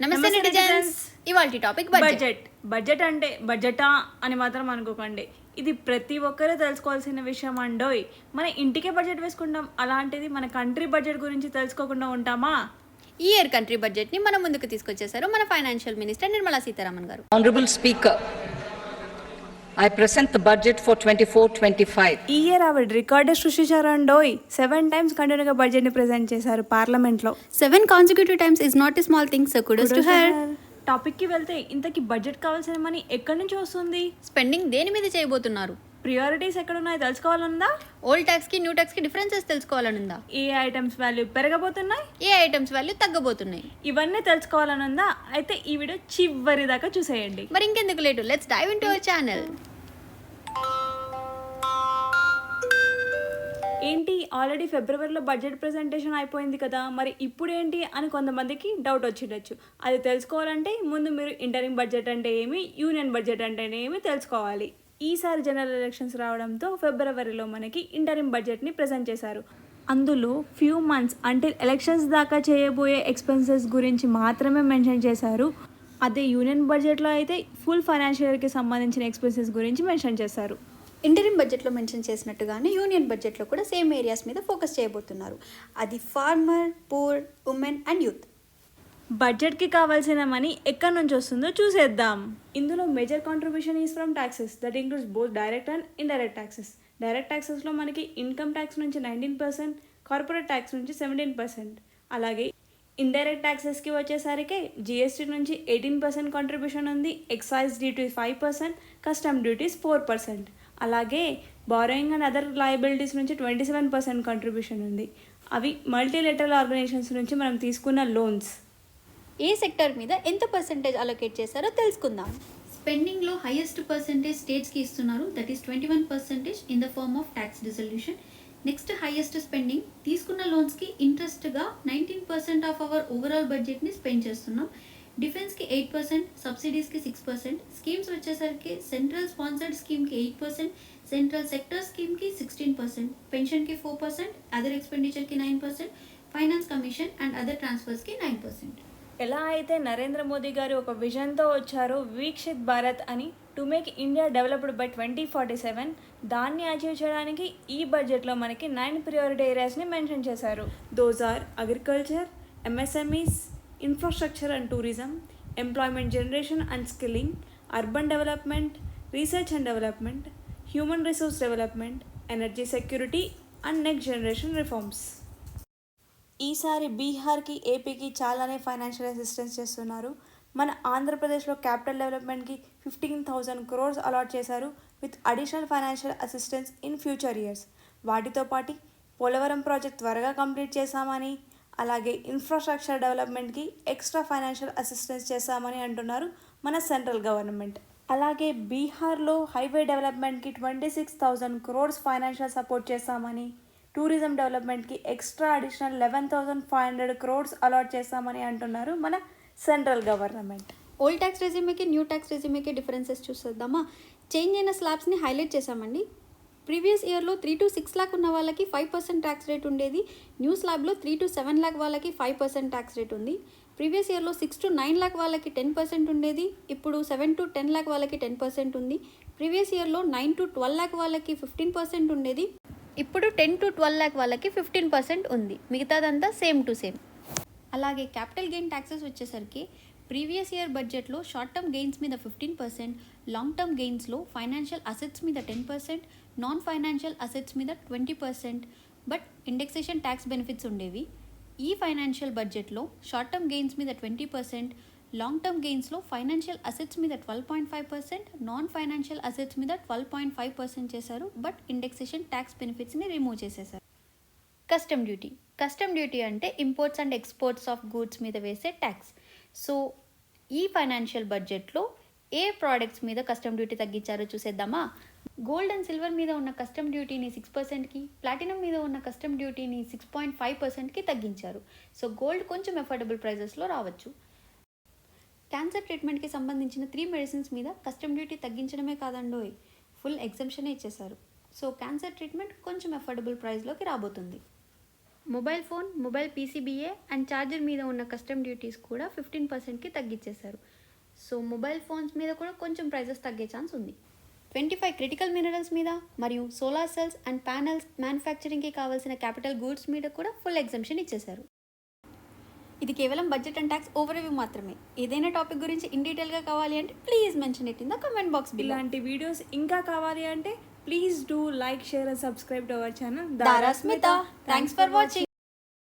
నమస్తే నెటిజన్స్. ఇవాల్టి topic budget అంటే బడ్జెటా అని మాత్రం అనుకోకండి. ఇది ప్రతి ఒక్కరూ తెలుసుకోవాల్సిన విషయం అండోయ్. మన ఇంటికే బడ్జెట్ వేసుకుంటాం, అలాంటిది మన కంట్రీ బడ్జెట్ గురించి తెలుసుకోకుండా ఉంటామా? ఈ ఇయర్ కంట్రీ బడ్జెట్ ని మన ముందుకు తీసుకొచ్చేసారు మన ఫైనాన్షియల్ మినిస్టర్ నిర్మలా సీతారామన్ గారు. Honorable Speaker, I present the budget for 24-25. ఈ ఇయర్ ఆవిడ రికార్డు సృష్టించారండోయ్. 7 times కంటిన్యూగా బడ్జెట్ ని ప్రెజెంట్ చేశారు పార్లమెంట్ లో. 7 consecutive times is not a small thing, so kudos to her. Topic కి వెళ్తే ఇంతకీ బడ్జెట్ కావాల్సిన మనీ ఎక్కడి నుంచి వస్తుంది? స్పెండింగ్ దేని మీద చేయబోతున్నారు? ప్రియారిటీస్ ఎక్కడ ఉన్నాయో తెలుసుకోవాలనుందా? ఓల్డ్ ట్యాక్స్ కి న్యూ ట్యాక్స్ కి డిఫరెన్సెస్ తెలుసుకోవాలనుందా? ఏ ఐటమ్స్ వాల్యూ పెరగబోతున్నాయి, ఏ ఐటమ్స్ వాల్యూ తగ్గబోతున్నాయి, ఇవన్నీ తెలుసుకోవాలనుందా? అయితే ఈ వీడియో చివరి దాకా చూసేయండి. మరి ఇంకెందుకు late, let's dive into our channel. ఏంటి, ఆల్రెడీ ఫిబ్రవరిలో బడ్జెట్ ప్రెజెంటేషన్ అయిపోయింది కదా, మరి ఇప్పుడు ఏంటి అని కొంతమందికి డౌట్ వచ్చిండొచ్చు. అది తెలుసుకోవాలంటే ముందు మీరు ఇంటరింగ్ బడ్జెట్ అంటే ఏమి, యూనియన్ బడ్జెట్ అంటే ఏమి తెలుసుకోవాలి. ఈసారి జనరల్ ఎలక్షన్స్ రావడంతో ఫిబ్రవరిలో మనకి ఇంటరింగ్ బడ్జెట్ని ప్రెజెంట్ చేశారు. అందులో ఫ్యూ మంత్స్ అంటే ఎలక్షన్స్ దాకా చేయబోయే ఎక్స్పెన్సెస్ గురించి మాత్రమే మెన్షన్ చేశారు. అదే యూనియన్ బడ్జెట్లో అయితే ఫుల్ ఫైనాన్షియల్ ఇయర్కి సంబంధించిన ఎక్స్పెన్సెస్ గురించి మెన్షన్ చేశారు. ఇంటరిమ్ బడ్జెట్లో మెన్షన్ చేసినట్టుగానే యూనియన్ బడ్జెట్లో కూడా సేమ్ ఏరియాస్ మీద ఫోకస్ చేయబోతున్నారు. అది farmer, poor, women and youth. బడ్జెట్కి కావాల్సిన మనీ ఎక్కడి నుంచి వస్తుందో చూసేద్దాం. ఇందులో major contribution is from taxes, that includes both direct and indirect taxes. Direct ట్యాక్సెస్లో మనకి ఇన్కమ్ ట్యాక్స్ నుంచి 19%, కార్పొరేట్ ట్యాక్స్ నుంచి 17%. అలాగే ఇండైరెక్ట్ ట్యాక్సెస్కి వచ్చేసరికి జిఎస్టీ నుంచి 18% కాంట్రిబ్యూషన్ ఉంది, ఎక్సైజ్ డ్యూటీ 5%, కస్టమ్ డ్యూటీస్ 4%. అలాగే బారోయింగ్ అండ్ అదర్ లయబిలిటీస్ నుంచి 27% కాంట్రిబ్యూషన్ ఉంది. అవి మల్టీలేటరల్ ఆర్గనైజేషన్స్ నుంచి మనం తీసుకున్న లోన్స్. ఏ సెక్టర్ మీద ఎంత పర్సెంటేజ్ అలొకేట్ చేశారో తెలుసుకుందాం. స్పెండింగ్లో హైయెస్ట్ పర్సెంటేజ్ స్టేట్స్కి ఇస్తున్నారు, that is 21% in the form of tax dissolution. Next highest spending తీసుకున్న లోన్స్కి ఇంట్రెస్ట్గా 19% ఆఫ్ అవర్ ఓవరాల్ బడ్జెట్ని స్పెండ్ చేస్తున్నాం. డిఫెన్స్కి 8%, సబ్సిడీస్కి 6%, స్కీమ్స్ వచ్చేసరికి సెంట్రల్ స్పాన్సర్డ్ స్కీమ్కి 8%, సెంట్రల్ సెక్టర్ స్కీమ్కి 16%, పెన్షన్కి 4%, అదర్ ఎక్స్పెండిచర్కి 9%, ఫైనాన్స్ కమిషన్ అండ్ అదర్ ట్రాన్స్ఫర్స్కి 9%. ఎలా అయితే నరేంద్ర మోదీ గారు ఒక విజన్తో వచ్చారో వీక్షిత్ భారత్ అని, to make India developed by 2047, దాన్ని అచీవ్ చేయడానికి ఈ బడ్జెట్లో మనకి 9 ప్రియారిటీ ఏరియాస్ని మెన్షన్ చేశారు. Those are agriculture, MSMEs, infrastructure and tourism, employment generation and skilling, urban development, research and development, human resource development, energy security and next generation reforms. ఈసారి బీహార్కి, ఏపీకి చాలానే financial assistance చేస్తున్నారు. మన ఆంధ్రప్రదేశ్లో క్యాపిటల్ డెవలప్మెంట్కి 15,000 crores అలాట్ చేశారు, with additional financial assistance in future years. వాటితో పాటు పోలవరం ప్రాజెక్ట్ త్వరగా కంప్లీట్ చేశామని, అలాగే ఇన్ఫ్రాస్ట్రక్చర్ డెవలప్మెంట్కి ఎక్స్ట్రా ఫైనాన్షియల్ అసిస్టెన్స్ చేస్తామని అంటున్నారు మన సెంట్రల్ గవర్నమెంట్. అలాగే బీహార్లో హైవే డెవలప్మెంట్కి 26,000 crores ఫైనాన్షియల్ సపోర్ట్ చేస్తామని, టూరిజం డెవలప్మెంట్కి ఎక్స్ట్రా అడిషనల్ 11,500 crores అలాట్ చేస్తామని అంటున్నారు మన సెంట్రల్ గవర్నమెంట్. ఓల్డ్ ట్యాక్స్ రెజ్యూమేకి న్యూ ట్యాక్స్ రెజ్యూమేకి డిఫరెన్సెస్ చూసేద్దామా. చేంజ్ అయిన స్లాబ్స్ని హైలైట్ చేశామండి. ప్రీవియస్ ఇయర్లో 3 to 6 lakh ఉన్న వాళ్ళకి 5% ట్యాక్స్ రేట్ ఉండేది. న్యూ స్లాబ్లో 3 to 7 lakh వాళ్ళకి 5% ట్యాక్స్ రేట్ ఉంది. ప్రీవియస్ ఇయర్లో 6 to 9 lakh వాళ్ళకి 10% ఉండేది, ఇప్పుడు 7 to 10 lakh వాళ్ళకి 10% ఉంది. ప్రీవియస్ ఇయర్లో 9 to 12 lakh వాళ్ళకి 15% ఉండేది, ఇప్పుడు 10 to 12 lakh వాళ్ళకి 15% ఉంది. మిగతాదంతా సేమ్ టు సేమ్. అలాగే క్యాపిటల్ గెయిన్ ట్యాక్సెస్ వచ్చేసరికి ప్రీవియస్ ఇయర్ బడ్జెట్లో షార్ట్ టర్మ్ గెయిన్స్ మీద 15%, లాంగ్ టర్మ్ గెయిన్స్లో ఫైనాన్షియల్ అసెట్స్ మీద 10%, నాన్ ఫైనాన్షియల్ అసెట్స్ మీద 20%, బట్ ఇండెక్సేషన్ ట్యాక్స్ బెనిఫిట్స్ ఉండేవి. ఈ ఫైనాన్షియల్ బడ్జెట్లో షార్ట్ టర్మ్ గెయిన్స్ మీద 20%, లాంగ్ టర్మ్ గెయిన్స్లో ఫైనాన్షియల్ అసెట్స్ మీద 12.5%, నాన్ ఫైనాన్షియల్ అసెట్స్ మీద 12.5% చేశారు, బట్ ఇండెక్సేషన్ ట్యాక్స్ బెనిఫిట్స్ని రిమూవ్ చేసేసారు. కస్టమ్ డ్యూటీ అంటే imports and exports of goods మీద వేసే ట్యాక్స్. సో ఈ ఫైనాన్షియల్ బడ్జెట్లో ఏ ప్రోడక్ట్స్ మీద కస్టమ్ డ్యూటీ తగ్గించారో చూసేద్దామా. గోల్డ్ అండ్ సిల్వర్ మీద ఉన్న కస్టమ్ డ్యూటీని 6%కి, ప్లాటినం మీద ఉన్న కస్టమ్ డ్యూటీని 6.5%కి తగ్గించారు. సో గోల్డ్ కొంచెం అఫోర్డబుల్ ప్రైజెస్లో రావచ్చు. క్యాన్సర్ ట్రీట్మెంట్కి సంబంధించిన 3 మెడిసిన్స్ మీద కస్టమ్ డ్యూటీ తగ్గించడమే కాదండోయ్, ఫుల్ ఎగ్జంప్షనే ఇచ్చేశారు. సో క్యాన్సర్ ట్రీట్మెంట్ కొంచెం అఫోర్డబుల్ ప్రైస్లోకి రాబోతుంది. Mobile phone, mobile PCBA and charger మీద ఉన్న కస్టమ్ డ్యూటీస్ కూడా 15%కి తగ్గించేశారు. సో మొబైల్ ఫోన్స్ మీద కూడా కొంచెం ప్రైజెస్ తగ్గే ఛాన్స్ ఉంది. 25 క్రిటికల్ మినరల్స్ మీద మరియు సోలార్ సెల్స్ అండ్ ప్యానెల్స్ మ్యానుఫ్యాక్చరింగ్కి కావాల్సిన క్యాపిటల్ గూడ్స్ మీద కూడా ఫుల్ ఎగ్జంప్షన్ ఇచ్చేశారు. ఇది కేవలం బడ్జెట్ అండ్ ట్యాక్స్ ఓవర్వ్యూ మాత్రమే. ఏదైనా టాపిక్ గురించి ఇన్ డీటెయిల్గా కావాలి అంటే please mention it in the comment box below. ఇలాంటి వీడియోస్ ఇంకా కావాలి అంటే please do like, share and subscribe to our channel దారా స్మిత. Thanks for watching.